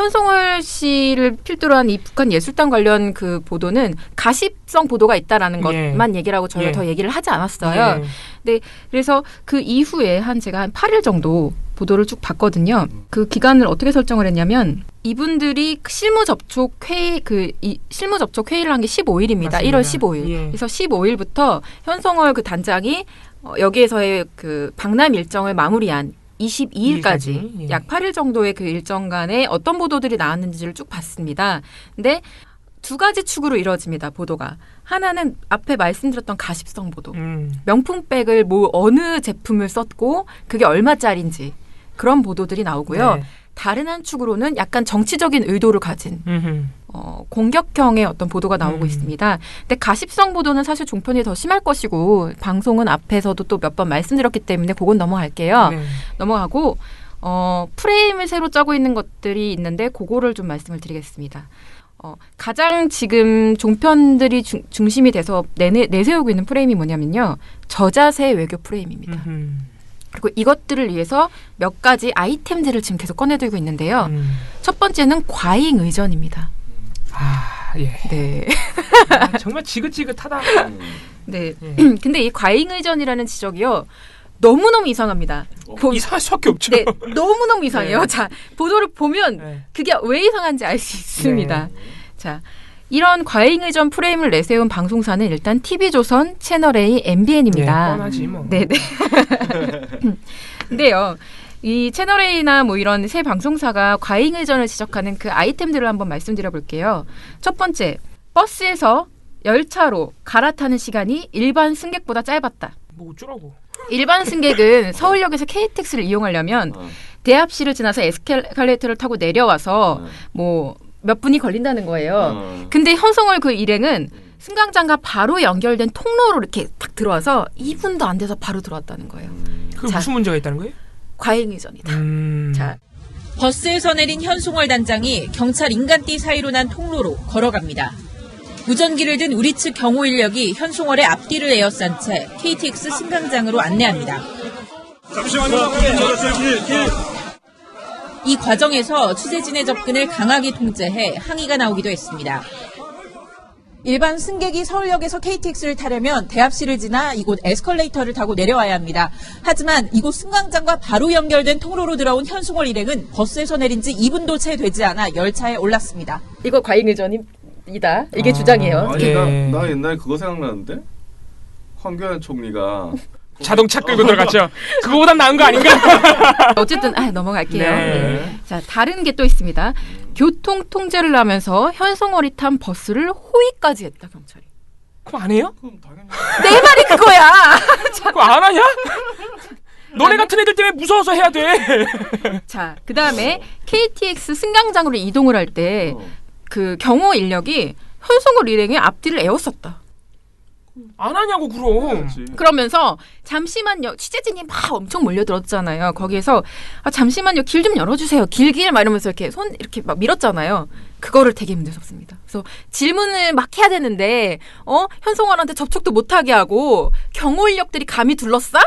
현송월 씨를 필두로 한 이 북한 예술단 관련 그 보도는 가십성 보도가 있다라는 것만 얘기를 하고 저희가 더 얘기를 하지 않았어요. 네, 그래서 그 이후에 제가 한 8일 정도 보도를 쭉 봤거든요. 그 기간을 어떻게 설정을 했냐면 이분들이 실무 접촉 회의를 한 게 15일입니다. 맞습니다. 1월 15일. 그래서 15일부터 현송월 그 단장이 여기에서의 그 방남 일정을 마무리한 22일까지 약 8일 정도의 그 일정간에 어떤 보도들이 나왔는지를 쭉 봤습니다. 근데 두 가지 축으로 이루어집니다. 보도가. 하나는 앞에 말씀드렸던 가십성 보도. 명품백을 어느 제품을 썼고 그게 얼마짜리인지 그런 보도들이 나오고요. 네. 다른 한 축으로는 약간 정치적인 의도를 가진 공격형의 어떤 보도가 나오고 있습니다. 근데 가십성 보도는 사실 종편이 더 심할 것이고 방송은 앞에서도 또 몇 번 말씀드렸기 때문에 그건 넘어갈게요. 네. 넘어가고 프레임을 새로 짜고 있는 것들이 있는데 그거를 좀 말씀을 드리겠습니다. 가장 지금 종편들이 중심이 돼서 내세우고 있는 프레임이 뭐냐면요. 저자세 외교 프레임입니다. 그리고 이것들을 위해서 몇 가지 아이템들을 지금 계속 꺼내들고 있는데요. 첫 번째는 과잉 의전입니다. 예. 네. 정말 지긋지긋하다. 네. 근데 이 과잉 의전이라는 지적이요. 너무너무 이상합니다. 이상할 수밖에 없죠. 네. 너무너무 이상해요. 네. 자, 보도를 보면 그게 왜 이상한지 알 수 있습니다. 네. 자, 이런 과잉 의전 프레임을 내세운 방송사는 일단 TV조선, 채널A, MBN입니다. 네, 뻔하지 뭐. 네네. 근데요. 이 채널A나 뭐 이런 새 방송사가 과잉 의전을 지적하는 그 아이템들을 한번 말씀드려볼게요. 첫 번째, 버스에서 열차로 갈아타는 시간이 일반 승객보다 짧았다. 뭐 어쩌라고. 일반 승객은 서울역에서 KTX를 이용하려면 대합실을 지나서 에스컬레이터를 타고 내려와서 뭐 몇 분이 걸린다는 거예요. 근데 현송월 그 일행은 승강장과 바로 연결된 통로로 이렇게 딱 들어와서 2분도 안 돼서 바로 들어왔다는 거예요. 그게 무슨 문제가 있다는 거예요? 과잉 의전이다. 자, 버스에서 내린 현송월 단장이 경찰 인간띠 사이로 난 통로로 걸어갑니다. 무전기를 든 우리 측 경호 인력이 현송월의 앞뒤를 에워싼 채 KTX 승강장으로 안내합니다. 잠시만요. 이 과정에서 취재진의 접근을 강하게 통제해 항의가 나오기도 했습니다. 일반 승객이 서울역에서 KTX를 타려면 대합실을 지나 이곳 에스컬레이터를 타고 내려와야 합니다. 하지만 이곳 승강장과 바로 연결된 통로로 들어온 현송월 일행은 버스에서 내린 지 2분도 채 되지 않아 열차에 올랐습니다. 이거 과잉 의전이다. 이게 주장이에요. 아니, 나 옛날에 그거 생각나는데? 황교안 총리가 자동차 끌고 들어갔죠. 그거보단 나은 거 아닌가? 어쨌든 넘어갈게요. 네. 자, 다른 게 또 있습니다. 교통 통제를 하면서 현송월이 탄 버스를 호위까지 했다, 경찰이. 그럼 안 해요? 그럼 당연히 내 말이 그거야. 그거 안 하냐? 너네 같은 애들 때문에 무서워서 해야 돼. 자, 그다음에 KTX 승강장으로 이동을 할 때 그 경호 인력이 현송월 일행의 앞뒤를 에워쌌다. 안 하냐고 그럼. 그러면서 잠시만요. 취재진이 막 엄청 몰려들었잖아요. 거기에서 잠시만요. 길 좀 열어주세요. 길 막 이러면서 이렇게 손 이렇게 막 밀었잖아요. 그거를 되게 문제섭습니다. 그래서 질문을 막 해야 되는데 현송월한테 접촉도 못하게 하고 경호 인력들이 감히 둘러싸?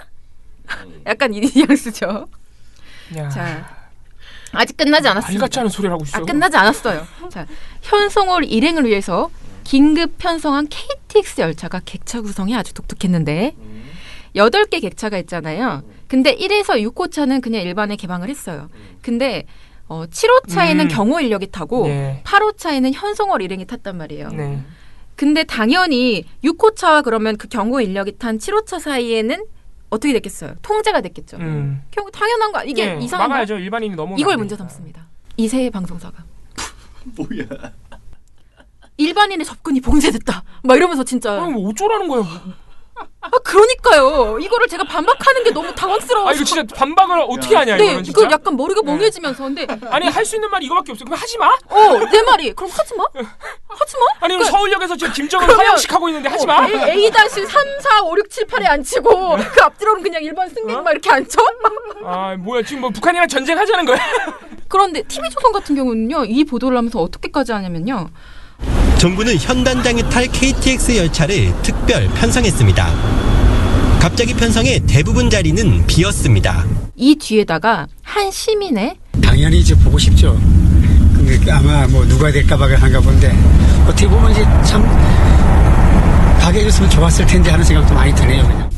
약간 이 뉘앙스죠. 자, 아직 끝나지 않았습니다. 말 같지 않은 소리를 하고 있어. 끝나지 않았어요. 자, 현송월 일행을 위해서 긴급 편성한 KTX 열차가 객차 구성이 아주 독특했는데 8개 객차가 있잖아요. 근데 1에서 6호차는 그냥 일반에 개방을 했어요. 근데 7호차에는 경호 인력이 타고 8호차에는 현송월 일행이 탔단 말이에요. 네. 근데 당연히 6호차와 그러면 그 경호 인력이 탄 7호차 사이에는 어떻게 됐겠어요? 통제가 됐겠죠. 당연한 거 이게 이상한 막아야죠. 일반인이 넘어가. 이걸 문제 삼습니다. 이세 방송사가. 뭐야? 일반인의 접근이 봉쇄됐다. 막 이러면서 진짜. 뭐 어쩌라는 거야. 그러니까요. 이거를 제가 반박하는 게 너무 당황스러워서. 이거 진짜 반박을 어떻게 하냐 이거는 진짜. 그 약간 머리가 멍해지면서 근데 아니 할 수 있는 말이 이거밖에 없어. 그럼 하지 마. 내 말이. 그럼 하지 마. 하지 마. 아니 그럼 서울역에서 지금 김정은 화형식 하고 있는데 하지 마. A-3, 4, 5, 6, 7, 8에 앉히고 그 앞뒤로는 그냥 일반 승객 막 이렇게 앉혀? 뭐야 지금 뭐 북한이랑 전쟁하자는 거야? 그런데 TV조선 같은 경우는요. 이 보도를 하면서 어떻게까지 하냐면요. 정부는 현 단장이 탈 KTX 열차를 특별 편성했습니다. 갑자기 편성해 대부분 자리는 비었습니다. 이 뒤에다가 한 시민의 당연히 이제 보고 싶죠. 근데 아마 뭐 누가 될까봐 한가 본데 어떻게 보면 이제 참 가게 해줬으면 좋았을 텐데 하는 생각도 많이 드네요. 그냥.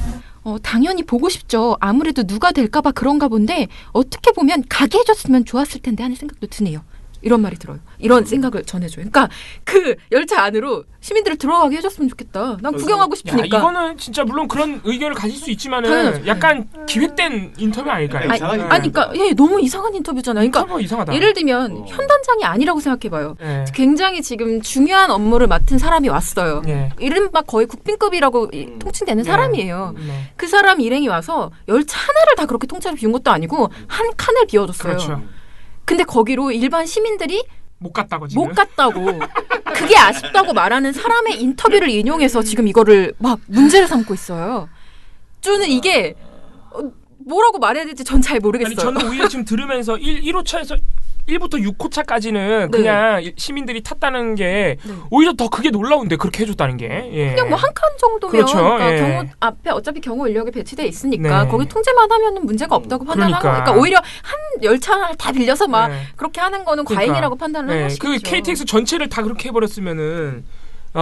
당연히 보고 싶죠. 아무래도 누가 될까봐 그런가 본데 어떻게 보면 가게 해줬으면 좋았을 텐데 하는 생각도 드네요. 이런 말이 들어요. 이런 생각을 전해줘요. 그러니까 그 열차 안으로 시민들을 들어가게 해줬으면 좋겠다. 난 구경하고 싶으니까. 야, 이거는 진짜 물론 그런 의견을 가질 수 있지만은 약간 기획된 인터뷰 아닐까요? 그러니까 너무 이상한 인터뷰잖아요. 그러니까 이상하다. 예를 들면 현단장이 아니라고 생각해봐요. 굉장히 지금 중요한 업무를 맡은 사람이 왔어요. 이른바 거의 국빈급이라고 통칭되는 사람이에요. 그 사람 일행이 와서 열차 하나를 다 그렇게 통째로 비운 것도 아니고 한 칸을 비워줬어요. 그렇죠. 근데 거기로 일반 시민들이 못 갔다고 지금. 못 갔다고 그게 아쉽다고 말하는 사람의 인터뷰를 인용해서 지금 이거를 막 문제를 삼고 있어요. 저는 이게 뭐라고 말해야 될지 전 잘 모르겠어요. 아니, 저는 오히려 지금 들으면서 1호차에서 1부터 6호차까지는 그냥 시민들이 탔다는 게 오히려 더 그게 놀라운데 그렇게 해줬다는 게. 그냥 뭐 한 칸 정도면 그렇죠. 그러니까 경호 앞에 어차피 경호 인력이 배치돼 있으니까 거기 통제만 하면은 문제가 없다고 판단하고 그러니까 오히려 한 열차를 다 빌려서 막 그렇게 하는 거는 과잉이라고 판단을 한 것이죠. 그 KTX 전체를 다 그렇게 해버렸으면은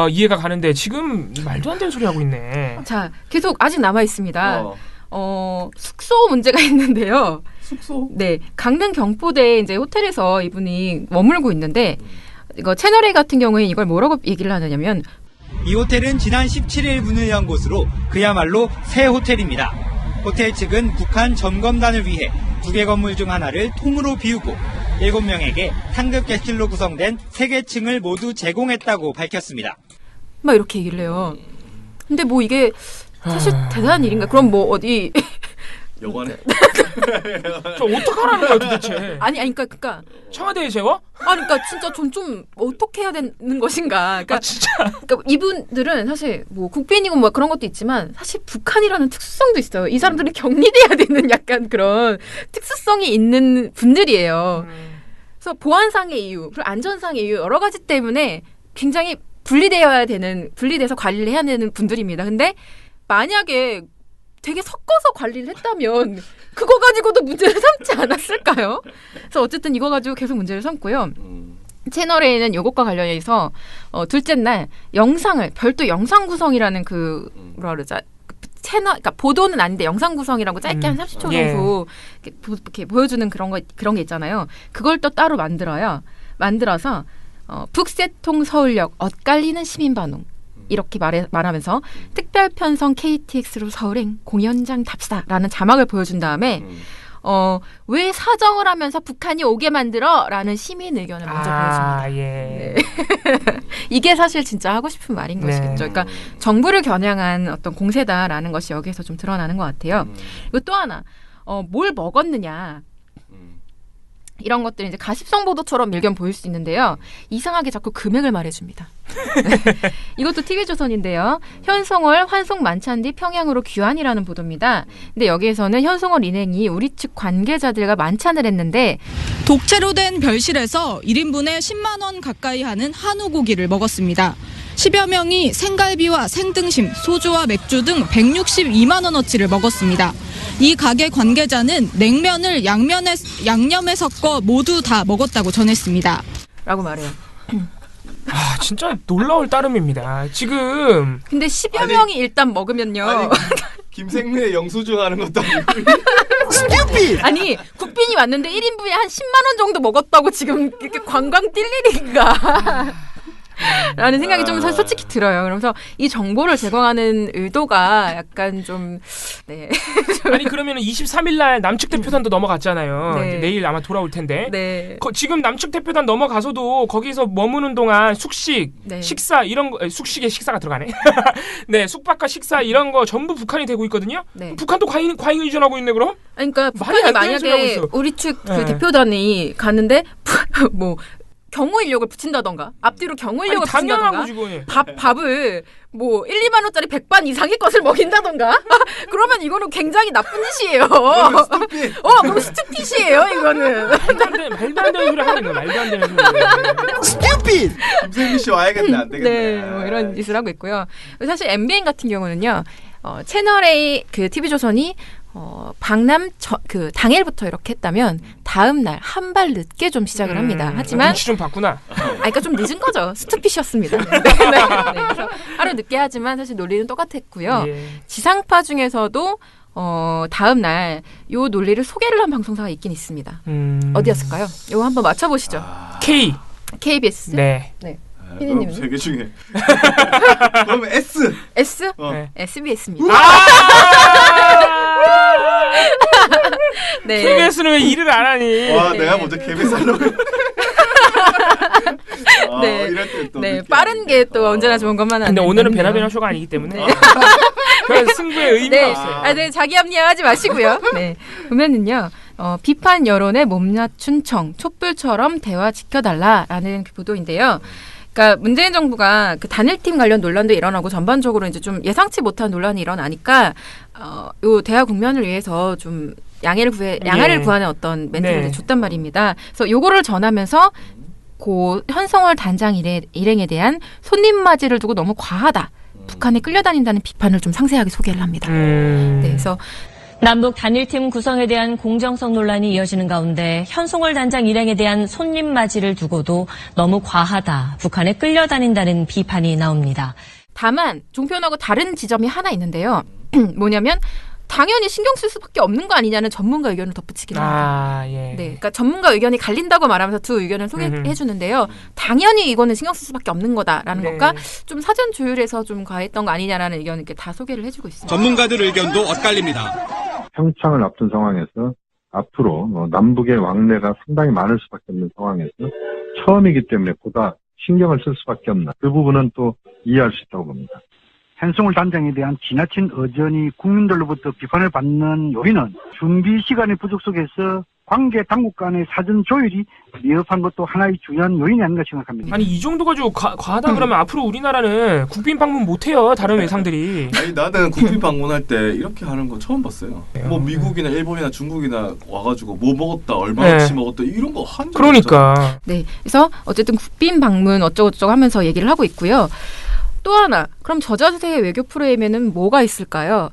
이해가 가는데 지금 말도 안 되는 소리 하고 있네. 자, 계속 아직 남아 있습니다. 숙소 문제가 있는데요. 숙소? 네, 강릉 경포대 이제 호텔에서 이분이 머물고 있는데 이거 채널A 같은 경우에 이걸 뭐라고 얘기를 하느냐면 이 호텔은 지난 17일 문을 연 곳으로 그야말로 새 호텔입니다. 호텔 측은 북한 점검단을 위해 2개 건물 중 하나를 통으로 비우고 7명에게 상급 객실로 구성된 3개 층을 모두 제공했다고 밝혔습니다. 막 이렇게 얘기를 해요. 근데 뭐 이게 사실 대단한 일인가? 그럼 뭐 어디 여관에 저 어떡하라는 거야 도대체? 아니 그러니까 청와대에 재워? 그러니까 진짜 좀 어떻게 해야 되는 것인가? 그러니까 진짜. 그러니까 이분들은 사실 뭐 국빈이고 뭐 그런 것도 있지만 사실 북한이라는 특수성도 있어요. 이 사람들이 격리돼야 되는 약간 그런 특수성이 있는 분들이에요. 그래서 보안상의 이유, 그리고 안전상의 이유 여러 가지 때문에 굉장히 분리돼서 관리를 해야 되는 분들입니다. 근데 만약에 되게 섞어서 관리를 했다면 그거 가지고도 문제를 삼지 않았을까요? 그래서 어쨌든 이거 가지고 계속 문제를 삼고요. 채널A는 이것과 관련해서 둘째 날 영상을 별도 영상 구성이라는 그 뭐라 그러자 그러니까 보도는 아닌데 영상 구성이라고 짧게 한 30초 정도 이렇게 보여주는 그런 게 있잖아요. 그걸 또 따로 만들어서 북새통 서울역 엇갈리는 시민반응 이렇게 말하면서 특별 편성 KTX로 서울행 공연장 답사라는 자막을 보여준 다음에 왜 사정을 하면서 북한이 오게 만들어라는 시민 의견을 먼저 보여줍니다. 네. 이게 사실 진짜 하고 싶은 말인 것이겠죠. 그러니까 정부를 겨냥한 어떤 공세다라는 것이 여기에서 좀 드러나는 것 같아요. 그리고 또 하나 뭘 먹었느냐. 이런 것들이 이제 가십성 보도처럼 일견 보일 수 있는데요. 이상하게 자꾸 금액을 말해줍니다. 이것도 TV조선인데요. 현송월 환송 만찬 뒤 평양으로 귀환이라는 보도입니다. 근데 여기에서는 현송월 인행이 우리 측 관계자들과 만찬을 했는데 독채로 된 별실에서 1인분에 10만 원 가까이 하는 한우 고기를 먹었습니다. 10여 명이 생갈비와 생등심, 소주와 맥주 등 162만 원어치를 먹었습니다. 이 가게 관계자는 냉면을 양념에 섞어 모두 다 먹었다고 전했습니다. 라고 말해요. 진짜 놀라울 따름입니다. 지금 근데 10여 명이 일단 먹으면요. 김생래 영수증 하는 것도 아니고 아니 국빈이 왔는데 1인분에 한 10만 원 정도 먹었다고 지금 이렇게 관광 뛸 일인가 라는 생각이 좀 솔직히 들어요. 그러면서 이 정보를 제공하는 의도가 약간 좀 아니 그러면 23일 날 남측 대표단도 넘어갔잖아요. 네. 이제 내일 아마 돌아올 텐데. 네. 지금 남측 대표단 넘어가서도 거기서 머무는 동안 숙식, 식사 이런 거 숙식에 식사가 들어가네. 네, 숙박과 식사 이런 거 전부 북한이 되고 있거든요. 북한도 과잉 의존하고 있네 그럼? 그러니까 북한이 만약에 우리 측 그 대표단이 갔는데 뭐 경호 인력을 붙인다던가 앞뒤로 경호 인력을 붙인다던가 밥을 뭐 1, 2만 원짜리 100반 이상의 것을 먹인다던가 그러면 이거는 굉장히 나쁜 짓이에요. 그럼 스투핏이에요 이거는. 말도 안 되는 소리 하는 거야. 말도 안 되는 소리. 스투핏! 김세미 씨 와야겠네. 안 되겠네. 네, 뭐 이런 짓을 하고 있고요. 사실 MBN 같은 경우는요. 채널A 그 TV조선이 방남 그 당일부터 이렇게 했다면 다음 날 한 발 늦게 좀 시작을 합니다. 하지만 눈치 좀 봤구나. 그러니까 좀 늦은 거죠. 스투핏이었습니다. 네. 그래서 하루 늦게 하지만 사실 논리는 똑같았고요. 예. 지상파 중에서도 다음 날 요 논리를 소개를 한 방송사가 있긴 있습니다. 어디였을까요? 이거 한번 맞춰보시죠. KBS. 네. 피디님. 세 개 중에. 그러면 S. S? 네. SBS입니다. 네. KBS는 왜 일을 안 하니? 와, 내가 먼저 KBS 하려고. 네. 이럴 때 또 네, 빠른 게 또 언제나 좋은 것만 아니에요. 근데 오늘은 베나베나 쇼가 아니기 때문에 그래서 승부의 의미가 없어요. 네, 자기 합리화하지 마시고요. 네, 보면은요. 비판 여론에 몸맞춘 청, 촛불처럼 대화 지켜달라라는 그 보도인데요. 그러니까 문재인 정부가 그 단일팀 관련 논란도 일어나고 전반적으로 이제 좀 예상치 못한 논란이 일어나니까 요 대화 국면을 위해서 좀 양해를 구하는 어떤 멘트를 줬단 말입니다. 그래서 요거를 전하면서 고 현성월 단장 일행에 대한 손님 맞이를 두고 너무 과하다. 북한에 끌려다닌다는 비판을 좀 상세하게 소개를 합니다. 네, 그래서 남북 단일팀 구성에 대한 공정성 논란이 이어지는 가운데 현송월 단장 일행에 대한 손님 맞이를 두고도 너무 과하다. 북한에 끌려다닌다는 비판이 나옵니다. 다만 종편하고 다른 지점이 하나 있는데요. 뭐냐면 당연히 신경 쓸 수밖에 없는 거 아니냐는 전문가 의견을 덧붙이긴 합니다. 예. 네, 그러니까 전문가 의견이 갈린다고 말하면서 두 의견을 소개해 주는데요. 당연히 이거는 신경 쓸 수밖에 없는 거다라는 것과 좀 사전 조율해서 좀 과했던 거 아니냐라는 의견을 이렇게 다 소개를 해주고 있습니다. 전문가들 의견도 엇갈립니다. 평창을 앞둔 상황에서 앞으로 남북의 왕래가 상당히 많을 수밖에 없는 상황에서 처음이기 때문에 보다 신경을 쓸 수밖에 없나. 그 부분은 또 이해할 수 있다고 봅니다. 현송월 단장에 대한 지나친 의전이 국민들로부터 비판을 받는 요인은 준비 시간의 부족 속에서 관계 당국 간의 사전 조율이 미흡한 것도 하나의 중요한 요인이 아닌가 생각합니다. 아니 이 정도 가지고 과하다 그러면 앞으로 우리나라는 국빈 방문 못해요. 다른 외상들이. 아니 나는 국빈 방문할 때 이렇게 하는 거 처음 봤어요. 뭐 미국이나 일본이나 중국이나 와가지고 뭐 먹었다 얼마치 먹었다 이런 거 한 적 그러니까. 네, 그래서 어쨌든 국빈 방문 어쩌고저쩌고 하면서 얘기를 하고 있고요. 또 하나, 그럼 저자세의 외교 프레임에는 뭐가 있을까요?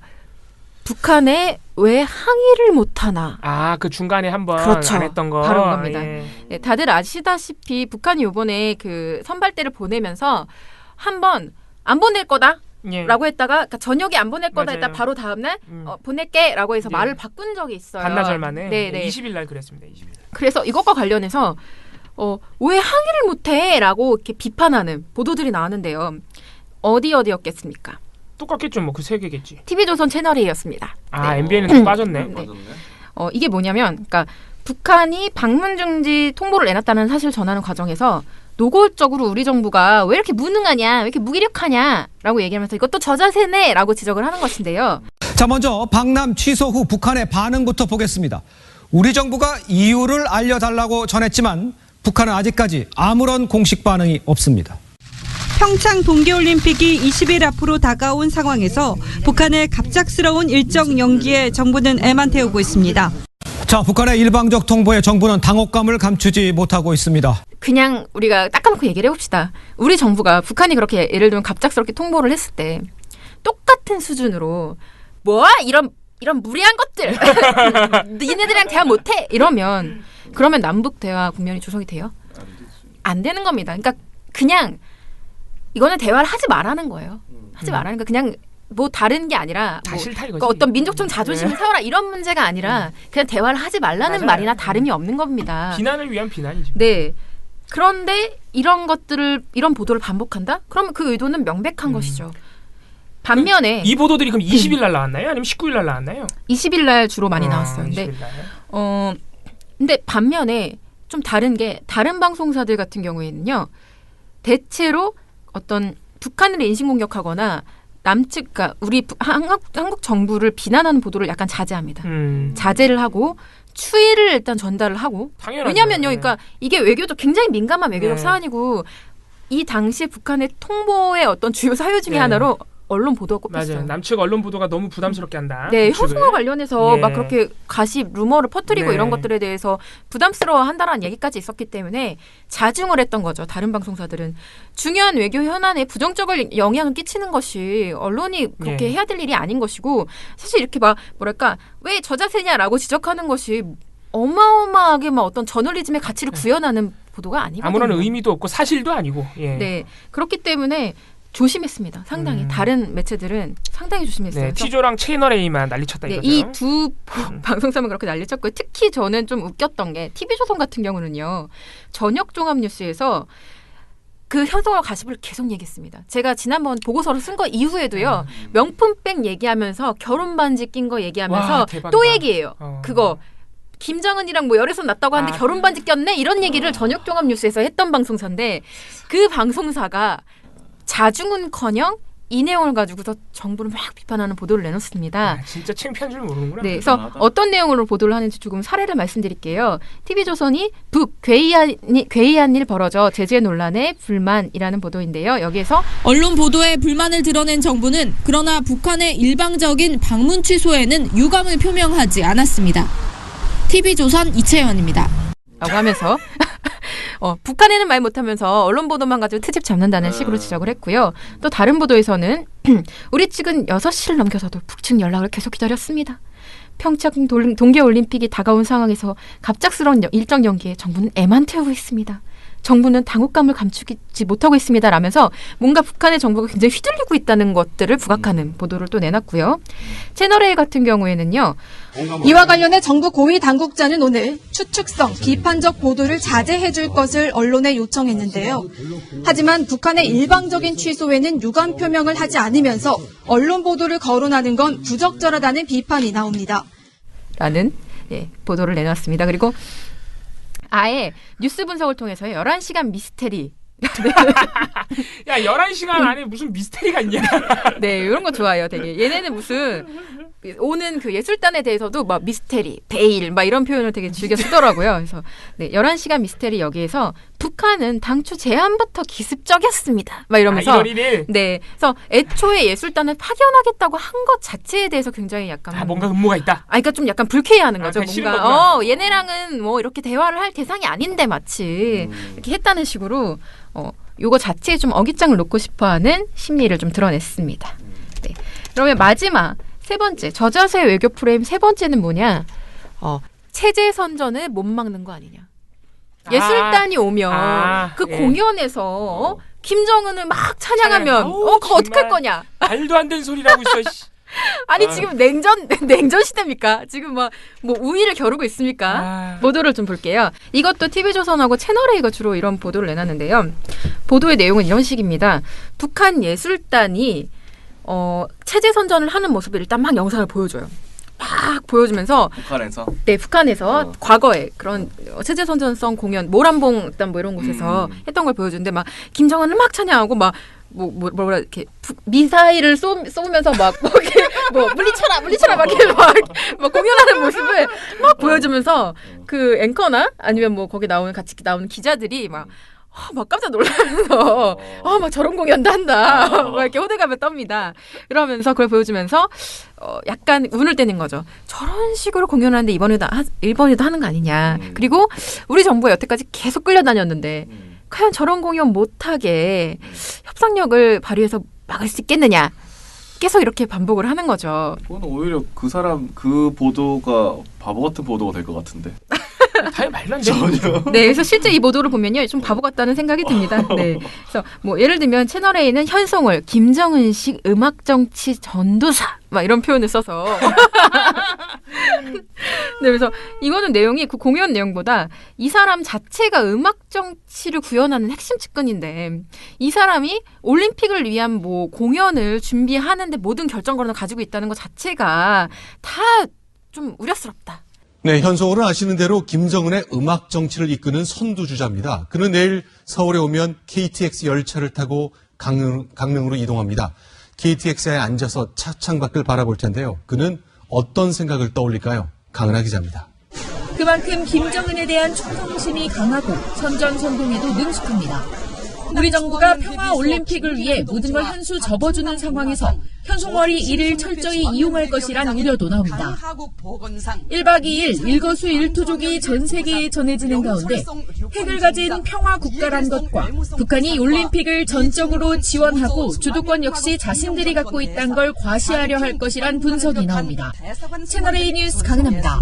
북한에 왜 항의를 못하나? 그 중간에 한번 그렇죠. 안 했던 거. 바로 겁니다. 네, 다들 아시다시피 북한이 이번에 그 선발대를 보내면서 한번 안 보낼 거다. 라고 했다가 그러니까 저녁에 안 보낼 거다 했다 바로 다음날 보낼게 라고 해서 말을 바꾼 적이 있어요. 반나절 만에. 네. 20일 날 그랬습니다. 20일. 그래서 이것과 관련해서 왜 항의를 못해? 라고 이렇게 비판하는 보도들이 나왔는데요. 어디였겠습니까? 똑같겠죠. 뭐 그 세 개겠지. TV조선 채널A였습니다. 네. MBN은 좀 빠졌네. 네. 이게 뭐냐면 그러니까 북한이 방문 중지 통보를 내놨다는 사실 전하는 과정에서 노골적으로 우리 정부가 왜 이렇게 무능하냐, 왜 이렇게 무기력하냐라고 얘기하면서 이것도 저자세네라고 지적을 하는 것인데요. 자, 먼저 방남 취소 후 북한의 반응부터 보겠습니다. 우리 정부가 이유를 알려달라고 전했지만 북한은 아직까지 아무런 공식 반응이 없습니다. 평창 동계올림픽이 20일 앞으로 다가온 상황에서 북한의 갑작스러운 일정 연기에 정부는 애만 태우고 있습니다. 자, 북한의 일방적 통보에 정부는 당혹감을 감추지 못하고 있습니다. 그냥 우리가 딱 까놓고 얘기를 해봅시다. 우리 정부가 북한이 그렇게 예를 들면 갑작스럽게 통보를 했을 때 똑같은 수준으로 이런 무리한 것들 니네들이랑 대화 못해 이러면 그러면 남북 대화 국면이 조성이 돼요? 안 되는 겁니다. 그러니까 그냥 이거는 대화를 하지 말라는 거예요. 하지 말라는 거 그냥 뭐 다른 게 아니라 다 싫다 이거지. 그러니까 어떤 민족적 자존심을 세워라 이런 문제가 아니라 그냥 대화를 하지 말라는 말이나 다름이 없는 겁니다. 비난을 위한 비난이죠. 네. 그런데 이런 보도를 반복한다? 그러면 그 의도는 명백한 것이죠. 반면에 이 보도들이 그럼 20일 날 나왔나요? 아니면 19일 날 나왔나요? 20일 날 주로 많이 나왔어요. 근데 근데 반면에 좀 다른 게 다른 방송사들 같은 경우에는요. 대체로 어떤 북한을 인신공격하거나 남측, 그러니까 우리 한국 정부를 비난하는 보도를 약간 자제합니다. 자제를 하고 추이를 일단 전달을 하고. 당연하죠. 왜냐면요, 그러니까 이게 외교적 굉장히 민감한 외교적 사안이고 이 당시 북한의 통보의 어떤 주요 사유 중에 하나로 언론 보도가 꼽혔어요. 맞아요. 남측 언론 보도가 너무 부담스럽게 한다. 네, 남측을. 효성과 관련해서 예. 막 그렇게 가십, 루머를 퍼뜨리고 네. 이런 것들에 대해서 부담스러워한다라는 얘기까지 있었기 때문에 자중을 했던 거죠. 다른 방송사들은. 중요한 외교 현안에 부정적인 영향을 끼치는 것이 언론이 그렇게 예. 해야 될 일이 아닌 것이고 사실 이렇게 막 뭐랄까 왜 저 자세냐라고 지적하는 것이 어마어마하게 막 어떤 저널리즘의 가치를 구현하는 보도가 아니거든요. 아무런 의미도 없고 사실도 아니고. 예. 네, 그렇기 때문에 조심했습니다. 상당히 다른 매체들은 상당히 조심했어요. 네, T조랑 채널A만 난리쳤다 네, 이거죠. 이 두 방송사만 그렇게 난리쳤고요. 특히 저는 좀 웃겼던 게 TV조선 같은 경우는요. 저녁 종합 뉴스에서 그 현성과 가십을 계속 얘기했습니다. 제가 지난번 보고서를 쓴 거 이후에도요. 명품백 얘기하면서 결혼 반지 낀 거 얘기하면서 와, 대박이다. 또 얘기해요. 그거 김정은이랑 뭐 열애선 났다고 하는데 결혼 반지 꼈네? 이런 얘기를 저녁 종합 뉴스에서 했던 방송사인데 그 방송사가 자중은커녕 이 내용을 가지고서 정부를 막 비판하는 보도를 내놓습니다. 진짜 창피한 줄 모르는구나. 네, 그래서 어떤 내용으로 보도를 하는지 조금 사례를 말씀드릴게요. TV조선이 괴이한 일 벌어져 제재 논란에 불만이라는 보도인데요. 여기에서 언론 보도에 불만을 드러낸 정부는 그러나 북한의 일방적인 방문 취소에는 유감을 표명하지 않았습니다. TV조선 이채연입니다. 라고 하면서 북한에는 말 못하면서 언론 보도만 가지고 트집 잡는다는 식으로 지적을 했고요. 또 다른 보도에서는 우리 측은 6시를 넘겨서도 북측 연락을 계속 기다렸습니다. 평창 동계올림픽이 다가온 상황에서 갑작스러운 일정 연기에 정부는 애만 태우고 있습니다. 정부는 당혹감을 감추지 못하고 있습니다. 라면서 뭔가 북한의 정부가 굉장히 휘둘리고 있다는 것들을 부각하는 보도를 또 내놨고요. 채널A 같은 경우에는요. 이와 관련해 정부 고위 당국자는 오늘 추측성, 비판적 보도를 자제해 줄 것을 언론에 요청했는데요. 하지만 북한의 일방적인 취소에는 유감 표명을 하지 않으면서 언론 보도를 거론하는 건 부적절하다는 비판이 나옵니다. 라는 보도를 내놨습니다. 그리고 아예 뉴스 분석을 통해서 11시간 미스테리. 야, 11시간 안에 무슨 미스테리가 있냐. 네, 이런 거 좋아요, 되게. 얘네는 무슨 오는 그 예술단에 대해서도 막 미스테리, 베일 막 이런 표현을 되게 즐겨 쓰더라고요. 그래서 11시간 미스테리 여기에서 북한은 당초 제안부터 기습적이었습니다. 막 이러면서 1월 1일. 네. 그래서 애초에 예술단을 파견하겠다고 한 것 자체에 대해서 굉장히 약간 뭔가 음모가 있다. 그러니까 좀 약간 불쾌해하는 거죠. 뭔가 얘네랑은 뭐 이렇게 대화를 할 대상이 아닌데 마치 이렇게 했다는 식으로 요거 자체에 좀 어깃장을 놓고 싶어하는 심리를 좀 드러냈습니다. 네. 그러면 마지막 세 번째 저자세 외교 프레임 세 번째는 뭐냐? 체제 선전을 못 막는 거 아니냐? 예술단이 오면 그 공연에서 김정은을 막 찬양하면 그거 어떡할 거냐? 말도 안 되는 소리라고 있어. 아니 지금 냉전 시대입니까? 지금 뭐 우위를 겨루고 있습니까? 보도를 좀 볼게요. 이것도 TV조선하고 채널A가 주로 이런 보도를 내놨는데요. 보도의 내용은 이런 식입니다. 북한 예술단이 체제 선전을 하는 모습을 일단 막 영상을 보여줘요. 막 보여주면서 북한에서 과거에 그런 체제 선전성 공연 모란봉 일단 뭐 이런 곳에서 했던 걸 보여주는데 막 김정은을 막 찬양하고 막 뭐라 이렇게 미사일을 쏘면서 막 물리쳐라 막 이렇게 막 공연하는 모습을 막 보여주면서 그 앵커나 아니면 뭐 거기 같이 나오는 기자들이 막 깜짝 놀라면서 막 저런 공연도 한다 막 이렇게 호들갑을 떱니다. 그러면서 그걸 보여주면서 약간 운을 떼는 거죠. 저런 식으로 공연하는데 일본에도 하는 거 아니냐. 그리고 우리 정부가 여태까지 계속 끌려다녔는데 과연 저런 공연 못하게 협상력을 발휘해서 막을 수 있겠느냐. 계속 이렇게 반복을 하는 거죠. 그건 오히려 그 보도가 바보 같은 보도가 될 것 같은데. 다 말도 안 되는 네, 그래서 실제 이 보도를 보면요, 좀 바보 같다는 생각이 듭니다. 네, 그래서 뭐 예를 들면 채널A는 현송을 김정은식 음악 정치 전도사 막 이런 표현을 써서. 네, 그래서 이거는 내용이 그 공연 내용보다 이 사람 자체가 음악 정치를 구현하는 핵심 측근인데 이 사람이 올림픽을 위한 뭐 공연을 준비하는데 모든 결정권을 가지고 있다는 것 자체가 다 좀 우려스럽다. 네, 현송호는 아시는 대로 김정은의 음악 정치를 이끄는 선두주자입니다. 그는 내일 서울에 오면 KTX 열차를 타고 강릉으로 이동합니다. KTX에 앉아서 차창 밖을 바라볼 텐데요. 그는 어떤 생각을 떠올릴까요? 강은하 기자입니다. 그만큼 김정은에 대한 충성심이 강하고 선전선동에도 능숙합니다. 우리 정부가 평화올림픽을 위해 모든 걸 한 수 접어주는 상황에서 현송월이 이를 철저히 이용할 것이란 우려도 나옵니다. 1박 2일 일거수일투족이 전 세계에 전해지는 가운데 핵을 가진 평화국가란 것과 북한이 올림픽을 전적으로 지원하고 주도권 역시 자신들이 갖고 있다는 걸 과시하려 할 것이란 분석이 나옵니다. 채널A 뉴스 강은하입니다.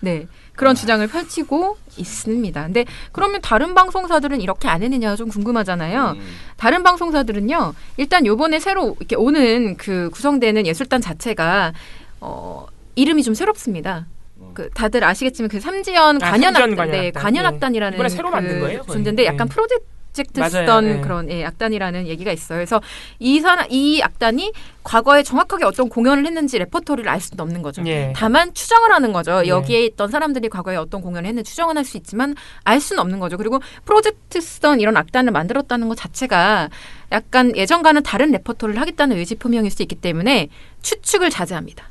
네, 그런 주장을 펼치고 있습니다. 근데 그러면 다른 방송사들은 이렇게 안 했느냐가 좀 궁금하잖아요. 다른 방송사들은요, 일단 요번에 새로 이렇게 오는 그 구성되는 예술단 자체가 이름이 좀 새롭습니다. 그 다들 아시겠지만 그 삼지연 관현악단, 네, 관현악단이라는 이번에 새로 만든 거예요? 존재인데 약간 프로젝트 쓰던 그런 악단이라는 얘기가 있어요. 그래서 이 악단이 과거에 정확하게 어떤 공연을 했는지 레퍼토리를 알 수는 없는 거죠. 다만 추정을 하는 거죠. 여기에 있던 사람들이 과거에 어떤 공연을 했는지 추정은 할 수 있지만 알 수는 없는 거죠. 그리고 프로젝트 쓰던 이런 악단을 만들었다는 것 자체가 약간 예전과는 다른 레퍼토리를 하겠다는 의지 표명일 수 있기 때문에 추측을 자제합니다.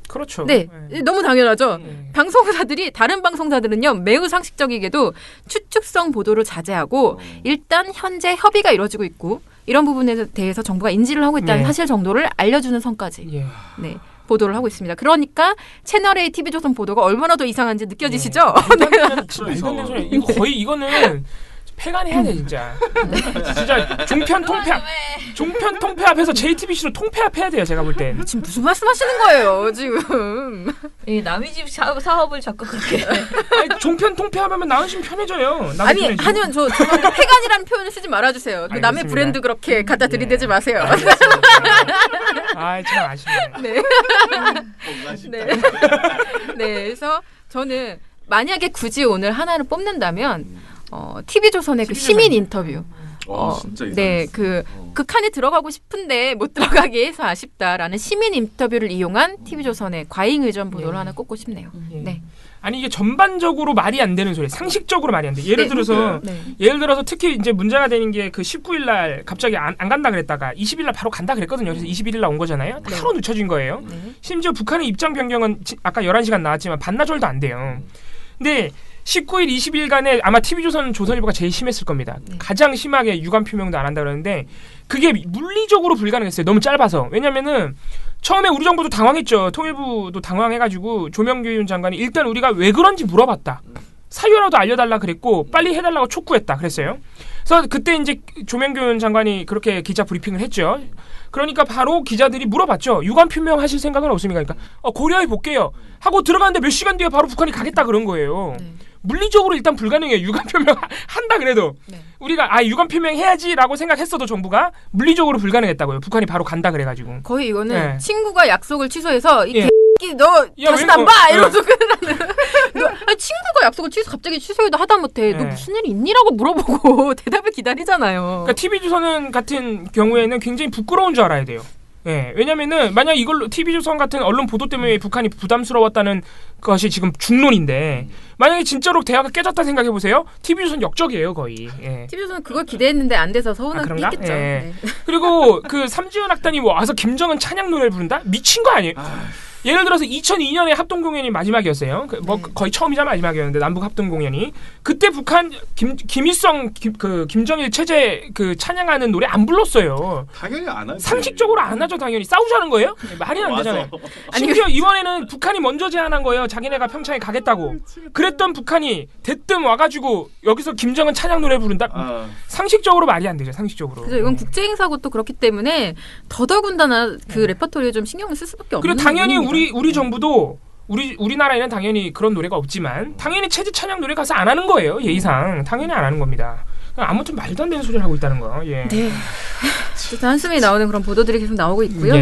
그렇죠. 네, 너무 당연하죠. 방송사들이 다른 방송사들은요 매우 상식적이게도 추측성 보도를 자제하고 일단 현재 협의가 이루어지고 있고 이런 부분에 대해서 정부가 인지를 하고 있다는 사실 정도를 알려주는 선까지 네, 보도를 하고 있습니다. 그러니까 채널A, TV조선 보도가 얼마나 더 이상한지 느껴지시죠? 이거 거의 이거는 폐간해야 돼 진짜. 진짜 종편 통폐 앞에서 JTBC로 통폐합해야 돼요. 제가 볼 땐. 지금 무슨 말씀하시는 거예요 지금? 남의 집 사업을 자꾸 그렇게. 아니, 종편 통폐합하면 나으시면 편해져요. 아니 하지만 저 폐간이라는 표현을 쓰지 말아주세요. 그 남의 브랜드 그렇게 갖다 들이대지 마세요. 아 참 아쉽네. 네. 네. 네. 그래서 저는 만약에 굳이 오늘 하나를 뽑는다면. TV조선의 그 시민 인터뷰. 진짜 네, 그 칸에 들어가고 싶은데 못 들어가게 해서 아쉽다라는 시민 인터뷰를 이용한 TV조선의 과잉 의전 보도를 하나 꼽고 싶네요. 네. 아니 이게 전반적으로 말이 안 되는 소리, 상식적으로 말이 안 돼. 예를 들어서 특히 이제 문제가 되는 게 그 19일 날 갑자기 안 간다 그랬다가 20일 날 바로 간다 그랬거든요. 그래서 21일 날 온 거잖아요. 하루 늦춰진 거예요. 심지어 북한의 입장 변경은 아까 11시간 나왔지만 반나절도 안 돼요. 근데 19일, 20일간에 아마 TV조선, 조선일보가 제일 심했을 겁니다. 가장 심하게 유감 표명도 안 한다 그러는데 그게 물리적으로 불가능했어요. 너무 짧아서. 왜냐면은 처음에 우리 정부도 당황했죠. 통일부도 당황해가지고 조명규 장관이 일단 우리가 왜 그런지 물어봤다. 사유라도 알려달라 그랬고 빨리 해달라고 촉구했다 그랬어요. 그래서 그때 이제 조명규 장관이 그렇게 기자 브리핑을 했죠. 그러니까 바로 기자들이 물어봤죠. 유감 표명하실 생각은 없습니까? 그러니까 고려해 볼게요. 하고 들어갔는데 몇 시간 뒤에 바로 북한이 가겠다 그런 거예요. 물리적으로 일단 불가능해요. 유감 표명 한다 그래도 우리가 유감 표명 해야지라고 생각했어도 정부가 물리적으로 불가능했다고요. 북한이 바로 간다 그래가지고 거의 이거는 친구가 약속을 취소해서 이 너 다시 안 봐 이러면서 끝나는. 친구가 약속을 갑자기 취소해도 하다못해 너 무슨 일이 있니라고 물어보고 대답을 기다리잖아요. 그러니까 TV조선 같은 경우에는 굉장히 부끄러운 줄 알아야 돼요. 왜냐면은 만약 이걸로 TV조선 같은 언론 보도 때문에 북한이 부담스러웠다는 것이 지금 중론인데 만약에 진짜로 대화가 깨졌다 생각해 보세요. TV조선 역적이에요 거의. TV조선은 그걸 기대했는데 안 돼서 서운하게 했겠죠. 그리고 그 삼지연 악단이 와서 김정은 찬양 노래를 부른다? 미친 거 아니에요? 예를 들어서 2002년에 합동공연이 마지막이었어요. 거의 처음이자 마지막이었는데 남북 합동공연이 그때 북한 김일성 김정일 체제 찬양하는 노래 안 불렀어요. 당연히 안 하죠. 상식적으로 안 하죠. 당연히 싸우자는 거예요? 말이 안 되잖아요. 심지어 이번에는 북한이 먼저 제안한 거예요. 자기네가 평창에 가겠다고. 그랬던 북한이 대뜸 와가지고 여기서 김정은 찬양 노래 부른다? 상식적으로 말이 안 되죠. 상식적으로. 그래서 이건 국제 행사고 또 그렇기 때문에 더더군다나 그 레퍼토리에 좀 신경을 쓸 수밖에 없는. 그리고 당연히 우리 정부도 우리나라에는 당연히 그런 노래가 없지만 당연히 체제 찬양 노래 가서 안 하는 거예요. 예의상 당연히 안 하는 겁니다. 아무튼 말도 안 되는 소리를 하고 있다는 거. 네. 한숨이 나오는 그런 보도들이 계속 나오고 있고요.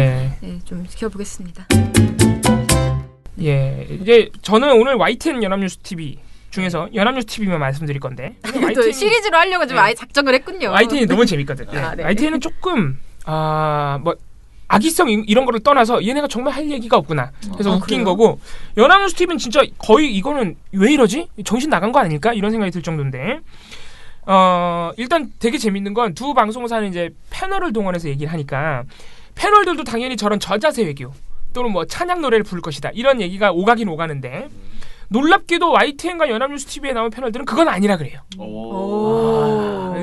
좀 지켜보겠습니다. 이제 저는 오늘 YTN 연합뉴스 TV 중에서 연합뉴스 TV만 말씀드릴 건데 또 시리즈로 하려고 좀 아예 작정을 했군요. YTN이 너무 재밌거든. YTN은 조금 악의성 이런 거를 떠나서 얘네가 정말 할 얘기가 없구나. 그래서 웃긴 거고 연합뉴스 TV는 진짜 거의 이거는 왜 이러지? 정신 나간 거 아닐까? 이런 생각이 들 정도인데 일단 되게 재밌는 건 두 방송사는 이제 패널을 동원해서 얘기를 하니까 패널들도 당연히 저런 저자세 외교 또는 뭐 찬양 노래를 부를 것이다. 이런 얘기가 오가긴 오가는데 놀랍게도 YTN과 연합뉴스 TV에 나온 패널들은 그건 아니라 그래요.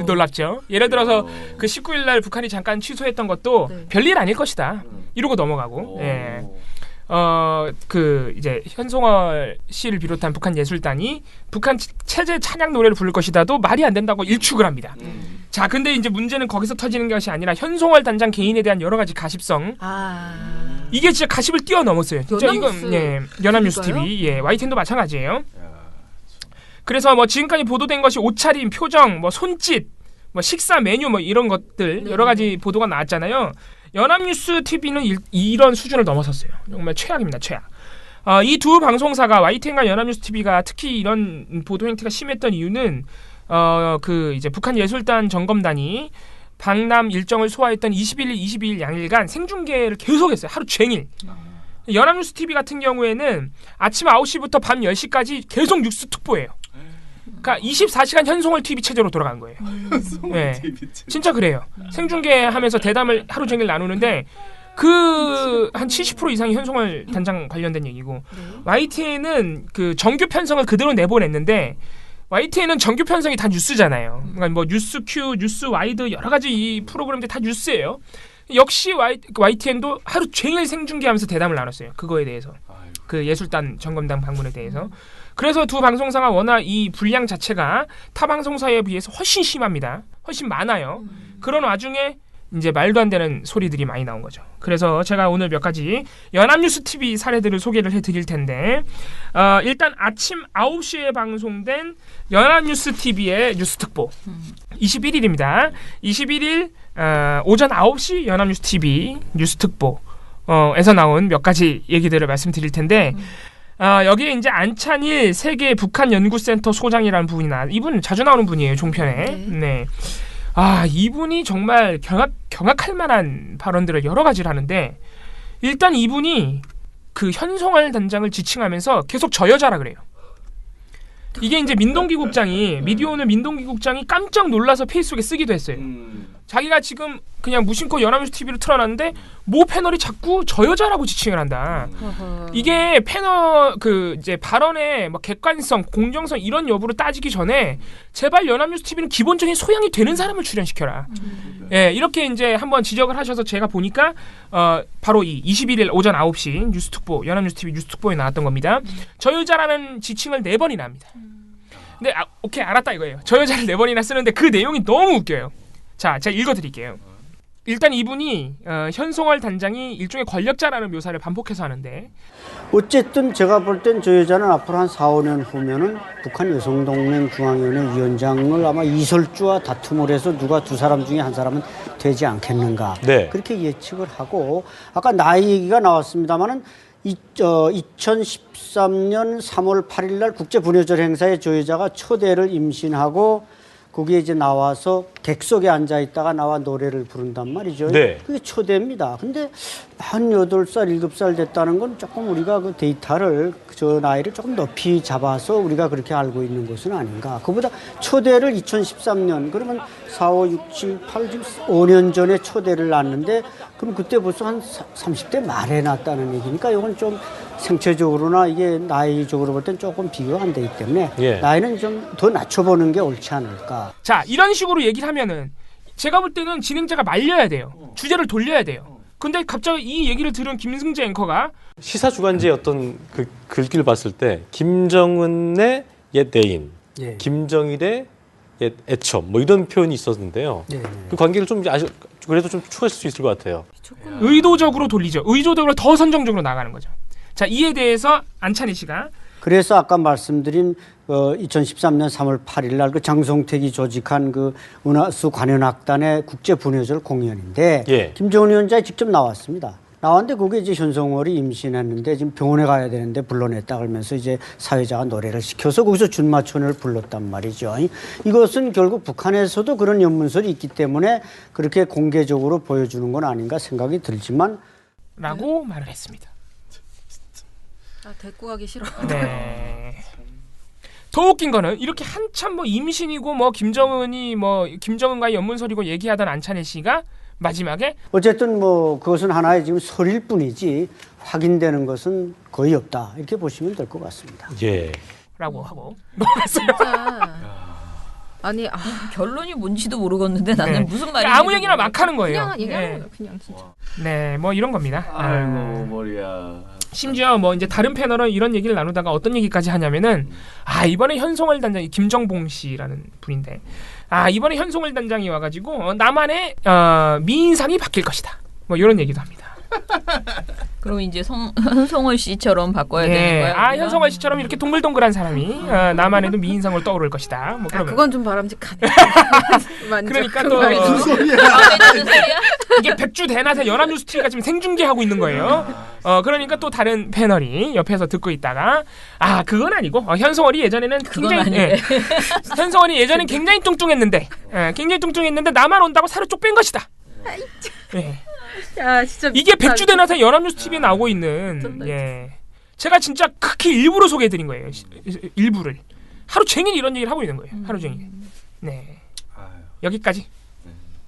놀랍죠. 예를 들어서 그 19일 날 북한이 잠깐 취소했던 것도 별일 아닐 것이다. 이러고 넘어가고. 예. 그 이제 현송월 씨를 비롯한 북한 예술단이 북한 체제 찬양 노래를 부를 것이다도 말이 안 된다고 일축을 합니다. 자, 근데 이제 문제는 거기서 터지는 것이 아니라 현송월 단장 개인에 대한 여러 가지 가십성. 이게 진짜 가십을 뛰어넘었어요. 진짜 이건 연합뉴스 TV, YTN도 마찬가지예요. 그래서 뭐 지금까지 보도된 것이 옷차림, 표정, 뭐 손짓, 뭐 식사 메뉴 뭐 이런 것들 여러 가지 보도가 나왔잖아요. 연합뉴스 TV는 이런 수준을 넘어섰어요. 정말 최악입니다. 최악. 이 두 방송사가 YTN과 연합뉴스 TV가 특히 이런 보도 행태가 심했던 이유는 그 이제 북한 예술단 점검단이 방남 일정을 소화했던 21일, 22일 양일간 생중계를 계속했어요. 하루 종일. 연합뉴스 TV 같은 경우에는 아침 9시부터 밤 10시까지 계속 뉴스 특보예요. 그러니까 24시간 현송월 TV 체제로 돌아간 거예요. 네, 진짜 그래요. 생중계하면서 대담을 하루 종일 나누는데 그 한 70% 이상이 현송월 단장 관련된 얘기고 YTN은 그 정규 편성을 그대로 내보냈는데 YTN은 정규 편성이 다 뉴스잖아요. 그러니까 뭐 뉴스 Q, 뉴스 와이드 여러 가지 이 프로그램들 다 뉴스예요. 역시 YTN도 하루 종일 생중계하면서 대담을 나눴어요. 그거에 대해서. 그 예술단 점검단 방문에 대해서. 그래서 두 방송사가 워낙 이 분량 자체가 타 방송사에 비해서 훨씬 심합니다. 훨씬 많아요. 그런 와중에 이제 말도 안 되는 소리들이 많이 나온 거죠. 그래서 제가 오늘 몇 가지 연합뉴스 TV 사례들을 소개를 해드릴 텐데 일단 아침 9시에 방송된 연합뉴스 TV의 뉴스특보 21일입니다. 21일 오전 9시 연합뉴스 TV 뉴스특보 에서 나온 몇 가지 얘기들을 말씀드릴 텐데 여기에 이제 안찬일 세계 북한 연구센터 소장이라는 분이 이분 자주 나오는 분이에요. 종편에. 네. 이분이 정말 경악할 만한 발언들을 여러 가지를 하는데 일단 이분이 그 현송월 단장을 지칭하면서 계속 저 여자라 그래요. 이게 이제 민동기 국장이 미디어오늘 민동기 국장이 깜짝 놀라서 페이스북에 쓰기도 했어요. 자기가 지금 그냥 무심코 연합뉴스 TV를 틀어놨는데 모 패널이 자꾸 저 여자라고 지칭을 한다. 이게 패널 그 이제 발언의 뭐 객관성, 공정성 이런 여부를 따지기 전에 제발 연합뉴스 TV는 기본적인 소양이 되는 사람을 출연시켜라. 예, 이렇게 이제 한번 지적을 하셔서 제가 보니까 바로 이 21일 오전 9시 뉴스특보 연합뉴스 TV 뉴스특보에 나왔던 겁니다. 저 여자라는 지칭을 4번이나 합니다. 근데 오케이 알았다 이거예요. 저 여자를 4번이나 쓰는데 그 내용이 너무 웃겨요. 자, 제가 읽어드릴게요. 일단 이분이 현송월 단장이 일종의 권력자라는 묘사를 반복해서 하는데 어쨌든 제가 볼 땐 저 여자는 앞으로 한 4, 5년 후면은 북한 여성동맹 중앙위원회 위원장을 아마 이설주와 다툼을 해서 누가 두 사람 중에 한 사람은 되지 않겠는가. 네. 그렇게 예측을 하고 아까 나이 얘기가 나왔습니다마는 2013년 3월 8일 날 국제분여절 행사에 저 여자가 초대를 임신하고 거기에 이제 나와서 객석에 앉아 있다가 나와 노래를 부른단 말이죠. 네. 그게 초대입니다. 근데 48살, 7살 됐다는 건 조금 우리가 그 데이터를 저 나이를 조금 높이 잡아서 우리가 그렇게 알고 있는 것은 아닌가. 그보다 초대를 2013년 그러면 4, 5, 6, 7, 8, 지금 5년 전에 초대를 놨는데 그럼 그때 벌써 한 30대 말에 났다는 얘기니까 이건 좀 생체적으로나 이게 나이적으로 볼 땐 조금 비교가 안 되기 때문에 나이는 좀 더 낮춰보는 게 옳지 않을까. 자, 이런 식으로 얘기를 하면은 제가 볼 때는 진행자가 말려야 돼요. 주제를 돌려야 돼요. 근데 갑자기 이 얘기를 들은 김승재 앵커가 시사 주간지의 어떤 그 글귀를 봤을 때 김정은의 옛 애인, 김정일의 옛 애첩 뭐 이런 표현이 있었는데요. 그 관계를 좀 그래도 좀 추가할 수 있을 것 같아요. 의도적으로 돌리죠. 의도적으로 더 선정적으로 나가는 거죠. 자, 이에 대해서 안찬희 씨가 그래서 아까 말씀드린 2013년 3월 8일 날 그 장성택이 조직한 그 은하수 관현악단의 국제분여절 공연인데 김정은 위원장이 직접 나왔습니다. 나왔는데 거기에 이제 현송월이 임신했는데 지금 병원에 가야 되는데 불러냈다 그러면서 이제 사회자가 노래를 시켜서 거기서 준마천을 불렀단 말이죠. 이것은 결국 북한에서도 그런 연문설이 있기 때문에 그렇게 공개적으로 보여주는 건 아닌가 생각이 들지만 라고 말을 했습니다. 데리고 가기 싫어. 네. 더 웃긴 거는 이렇게 한참 뭐 임신이고 뭐 김정은과의 연문설이고 얘기하던 안찬일 씨가 마지막에 어쨌든 뭐 그것은 하나의 지금 설일 뿐이지 확인되는 것은 거의 없다 이렇게 보시면 될 것 같습니다. 라고 하고 진짜 아니 결론이 뭔지도 모르겠는데 나는 무슨 말인지 아무 얘기나 막 하는 거예요. 그냥 얘기하는 거예요. 그냥 진짜. 네, 뭐 이런 겁니다. 아이고 머리야. 심지어 뭐 이제 다른 패널은 이런 얘기를 나누다가 어떤 얘기까지 하냐면은 이번에 현송월 단장이 김정봉 씨라는 분인데 이번에 현송월 단장이 와가지고 남한의 미인상이 바뀔 것이다. 뭐 이런 얘기도 합니다. 그럼 이제 현송월 씨처럼 바꿔야 되는 거야? 현송월 씨처럼 이렇게 동글동글한 사람이 남한에도 미인상을 떠오를 것이다. 뭐 그건 좀 바람직하네. 그러니까 또 이게 백주 대낮에 연합뉴스 TV가 지금 생중계하고 있는 거예요. 그러니까 또 다른 패널이 옆에서 듣고 있다가 그건 아니고 현송월이 예전에는 굉장히 현송월이 예전엔 굉장히 뚱뚱했는데 나만 온다고 살을 쪽 뺀 것이다. 야, 진짜 이게 백주 대낮에 연합뉴스 TV에 나오고 있는 제가 진짜 극히 일부러 소개해드린 거예요. 일부를 하루 종일 이런 얘기를 하고 있는 거예요. 하루 종일. 네, 여기까지.